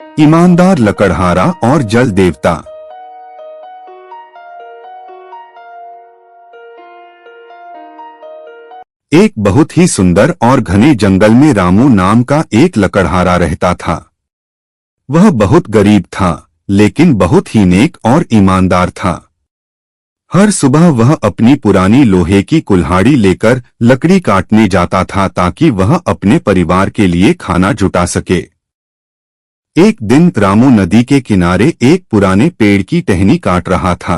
ईमानदार लकड़हारा और जल देवता। एक बहुत ही सुंदर और घने जंगल में रामू नाम का एक लकड़हारा रहता था। वह बहुत गरीब था, लेकिन बहुत ही नेक और ईमानदार था। हर सुबह वह अपनी पुरानी लोहे की कुल्हाड़ी लेकर लकड़ी काटने जाता था ताकि वह अपने परिवार के लिए खाना जुटा सके। एक दिन रामू नदी के किनारे एक पुराने पेड़ की टहनी काट रहा था।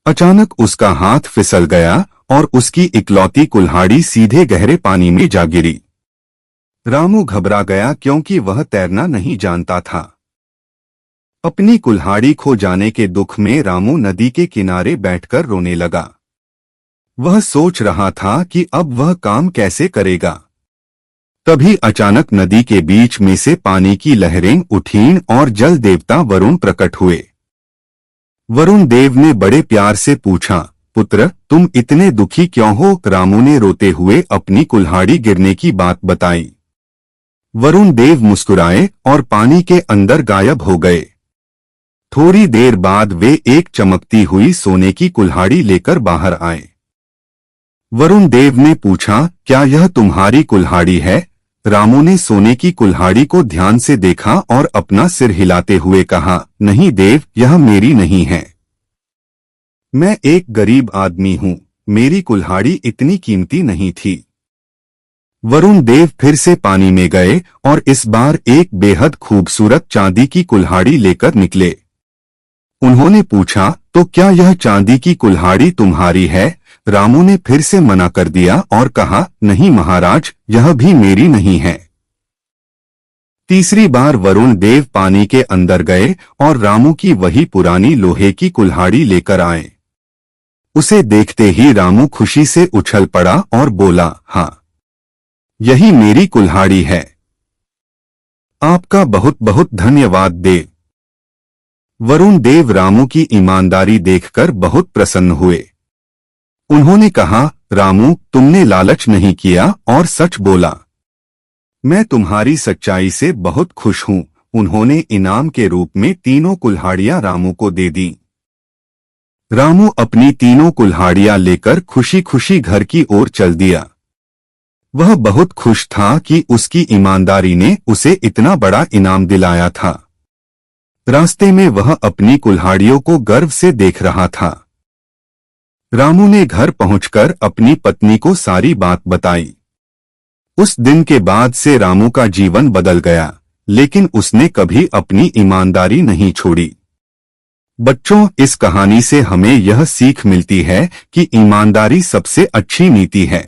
अचानक उसका हाथ फिसल गया और उसकी इकलौती कुल्हाड़ी सीधे गहरे पानी में जा गिरी। रामू घबरा गया क्योंकि वह तैरना नहीं जानता था। अपनी कुल्हाड़ी खो जाने के दुख में रामू नदी के किनारे बैठकर रोने लगा। वह सोच रहा था कि अब वह काम कैसे करेगा। तभी अचानक नदी के बीच में से पानी की लहरें उठीं और जल देवता वरुण प्रकट हुए। वरुण देव ने बड़े प्यार से पूछा, पुत्र, तुम इतने दुखी क्यों हो? रामू ने रोते हुए अपनी कुल्हाड़ी गिरने की बात बताई। वरुण देव मुस्कुराए और पानी के अंदर गायब हो गए। थोड़ी देर बाद वे एक चमकती हुई सोने की कुल्हाड़ी लेकर बाहर आए। वरुण देव ने पूछा, क्या यह तुम्हारी कुल्हाड़ी है? रामू ने सोने की कुल्हाड़ी को ध्यान से देखा और अपना सिर हिलाते हुए कहा, नहीं देव, यह मेरी नहीं है। मैं एक गरीब आदमी हूँ, मेरी कुल्हाड़ी इतनी कीमती नहीं थी। वरुण देव फिर से पानी में गए और इस बार एक बेहद खूबसूरत चांदी की कुल्हाड़ी लेकर निकले। उन्होंने पूछा, तो क्या यह चांदी की कुल्हाड़ी तुम्हारी है? रामू ने फिर से मना कर दिया और कहा, नहीं महाराज, यह भी मेरी नहीं है। तीसरी बार वरुण देव पानी के अंदर गए और रामू की वही पुरानी लोहे की कुल्हाड़ी लेकर आए। उसे देखते ही रामू खुशी से उछल पड़ा और बोला, हाँ, यही मेरी कुल्हाड़ी है। आपका बहुत बहुत धन्यवाद देव। वरुण देव रामू की ईमानदारी देखकर बहुत प्रसन्न हुए। उन्होंने कहा, रामू, तुमने लालच नहीं किया और सच बोला। मैं तुम्हारी सच्चाई से बहुत खुश हूँ। उन्होंने इनाम के रूप में तीनों कुल्हाड़ियां रामू को दे दी। रामू अपनी तीनों कुल्हाड़ियां लेकर खुशी खुशी घर की ओर चल दिया। वह बहुत खुश था कि उसकी ईमानदारी ने उसे इतना बड़ा इनाम दिलाया था। रास्ते में वह अपनी कुल्हाड़ियों को गर्व से देख रहा था। रामू ने घर पहुंचकर अपनी पत्नी को सारी बात बताई। उस दिन के बाद से रामू का जीवन बदल गया, लेकिन उसने कभी अपनी ईमानदारी नहीं छोड़ी। बच्चों, इस कहानी से हमें यह सीख मिलती है कि ईमानदारी सबसे अच्छी नीति है।